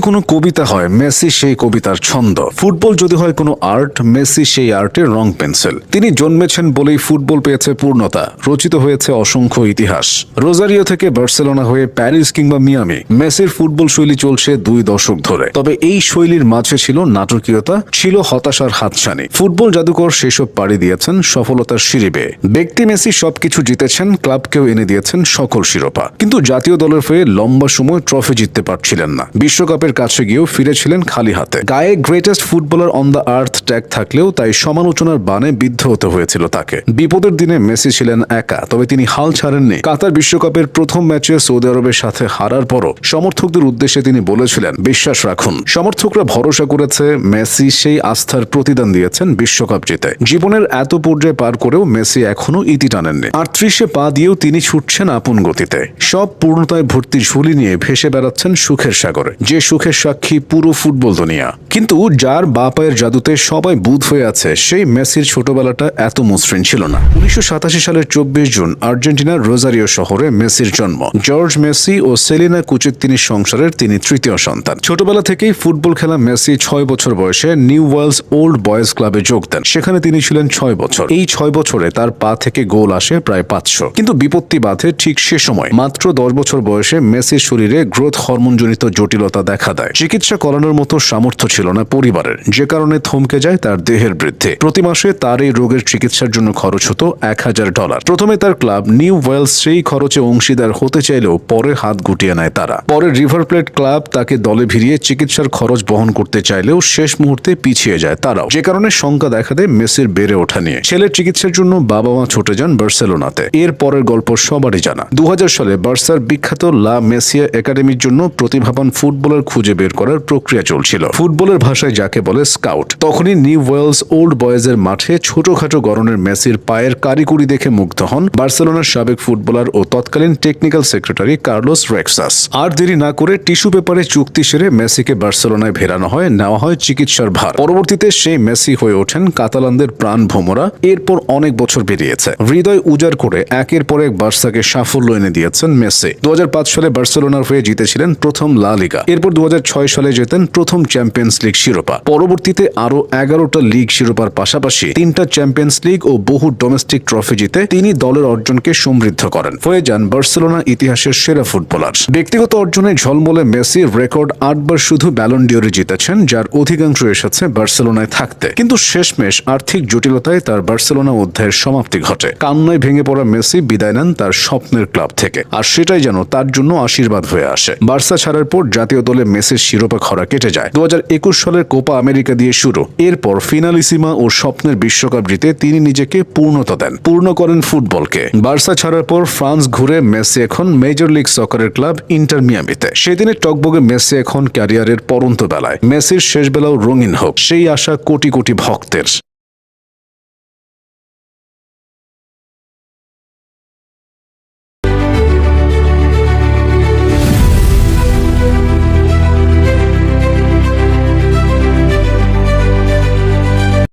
কোনো কবিতা হয়, মেসি সেই কবিতার ছন্দ। ফুটবল যদি হয় কোনো আর্ট, মেসি সেই আর্টের রং পেন্সিল। তিনি জন্মেছেন বলেই ফুটবল পেয়েছে পূর্ণতা, রচিত হয়েছে অসংখ্য ইতিহাস। রোজারিও থেকে বার্সেলোনা হয়ে প্যারিস কিংবা মিয়ামি, মেসির ফুটবল শৈলী চলছে 2 দশক ধরে। তবে এই শৈলীর মাঝে ছিল নাটকীয়তা, ছিল হতাশার হাতছানি। ফুটবল জাদুকর সেসব পাড়ি দিয়েছেন সফলতার সিঁড়ি বেয়ে। ব্যক্তি মেসি সবকিছু জিতেছেন, ক্লাবকেও এনে দিয়েছেন সকল শিরোপা, কিন্তু জাতীয় দলের হয়ে লম্বা সময় ট্রফি জিততে পারছিলেন না। বিশ্বকাপের কাছে গিয়েও ফিরেছিলেন খালি হাতে। গায়ে greatest footballer on the earth tag থাকলেও তাই সমালোচনার বানে বিদ্ধ হতে হয়েছিল তাকে। বিপদের দিনে মেসি ছিলেন একা, তবে তিনি হাল ছাড়েননি। কাতার বিশ্বকাপের প্রথম ম্যাচে সৌদি আরবের সাথে হারার পরও সমর্থকদের উদ্দেশ্যে তিনি বলেছিলেন, বিশ্বাস রাখুন। সমর্থকরা ভরসা করেছে, মেসি সেই আস্থার প্রতিদান দিয়েছেন বিশ্বকাপ জিতে। জীবনের এত পর্যায়ে পার করেও মেসি এখনো ইতি টানেননি। 38-এ পা দিয়েও তিনি ছুটছেন আপন গতিতে। সব পূর্ণতায় ভর্তি ঝুলি নিয়ে ভেসে বেড়াচ্ছেন সুখের সাগরে, যে সুখের সাক্ষী পুরো ফুটবল দুনিয়া। কিন্তু যার বা পায়ের জাদুতে সবাই বুঁদ হয়ে আছে, সেই মেসির ছোটবেলাটা এত মসৃণ ছিল না। 1987 সালের 24 জুন আর্জেন্টিনার রোজারিও শহরে মেসির জন্ম। জর্জ মেসি ও সেলিনা কুচিত্তিনির সংসারের তিনি তৃতীয় সন্তান। ছোটবেলা থেকেই ফুটবল খেলা মেসি 6 বছর বয়সে নিউ ওয়েলস ওল্ড বয়েজ ক্লাবে যোগ দেন। সেখানে তিনি ছিলেন 6 বছর। এই 6 বছরে তার পা থেকে গোল আসে প্রায় 500। কিন্তু বিপত্তি বাধে ঠিক সে সময়। মাত্র 10 বছর বয়সে মেসির শরীরে গ্রোথ হরমোনজনিত জটিলতা দেখা দেয়। চিকিৎসা করানোর মতো সামর্থ্য ছিল না পরিবারের, যে কারণে থমকে যায় তার দেহের বৃদ্ধি। প্রতি মাসে তার এই রোগের চিকিৎসার জন্য খরচ হতো $1000। প্রথমে তার ক্লাব নিউ ওয়েলস সেই খরচে অংশীদার হতে চাইলেও পরে হাত গুটিয়ে নেয় তারা। পরে রিভার প্লেট ক্লাব তাকে দলে ভিড়িয়ে চিকিৎসার খরচ বহন করতে চাইলেও শেষ মুহূর্তে পিছিয়ে যায় তারাও, যে কারণে শঙ্কা দেখা দেয় মেসির বেড়ে ওঠা নিয়ে। ছেলের চিকিৎসার জন্য বাবা মা ছুটে যান বার্সেলোনাতে। এর পরের গল্প সবারই জানা। 2000 সালে বার্সার বিখ্যাত লা মেসিয়া একাডেমির জন্য প্রতিভাবান ফুটবলার খুঁজে বের করার প্রক্রিয়া চলছিল। ফুটবলের ভাষায় যাকে বলে স্কাউট। তখনই নিউ ওয়েলস ওল্ড বয়েজের মাঠে ছোটখাটো গড়নের মেসির পায়ের কারিকুরি দেখে মুগ্ধ হন বার্সেলোনার সাবেক ফুটবলার ও তৎকালীন টেকনিক্যাল সেক্রেটারি কার্লোস রেক্সাস। আর দেরি না করে টিস্যু পেপারে চুক্তি সেরে মেসিকে বার্সেলোনায় ফেরানো হয়, নেওয়া হয় চিকিৎসার ভার। পরবর্তীতে সেই মেসি হয়ে ওঠেন কাতালানদের প্রাণ ভোমরা। এরপর অনেক বছর পেরিয়েছে। হৃদয় উজাড় করে একের পর এক বার্সাকে সাফল্য এনে দিয়েছেন মেসি। 2005 সালে বার্সেলোনার হয়ে জিতেছিলেন প্রথম লা লিগা। এরপর 2006 সালে জেতেন প্রথম চ্যাম্পিয়ন্স লিগ শিরোপা। পরবর্তীতে আরো 11টা লিগ শিরোপার পাশাপাশি 3টা চ্যাম্পিয়ন্স লিগ ও বহু ডোমেস্টিক ট্রফি জিতে তিনি দলের অর্জনকে সমৃদ্ধ করেন। হয়ে যান বার্সেলোনা ইতিহাসের সেরা ফুটবলার। ব্যক্তিগত অর্জনে ঝলমলে মেসি রেকর্ড 8 বার শুধু ব্যালন ডিওরে জিতেছেন, যার অধিকাংশ এসেছে বার্সেলোনায় থাকতে। কিন্তু শেষমেশ আর্থিক জটিলতায় তার বার্সেলোনা অধ্যায়ের সমাপ্তি ঘটে। কান্নায় ভেঙে পড়া মেসি বিদায় নেন তার স্বপ্নের ক্লাব থেকে। আর সেটাই যেন তার জন্য আশীর্বাদ হয়ে আসে। বার্সা ছাড়ার পর জাতীয় দলে মেসির শিরোপা খরা কেটে যায়। 2021 সালের কোপা আমেরিকা দিয়ে শুরু। এরপর ফিনালিসিমা ও স্বপ্নের বিশ্বকাপ জিতে তিনি নিজেকে পূর্ণতা দেন, পূর্ণ করেন ফুটবলকে। বার্সা ছাড়ার পর ফ্রান্স ঘুরে মেসি এখন মেজর লিগ সকারের ক্লাব ইন্টার মিয়ামিতে। সেদিনের টকবগে মেসি এখন ক্যারিয়ারের পরন্ত বেলায়। মেসির শেষ বেলাও রঙিন হোক, সেই আশা কোটি কোটি ভক্তের।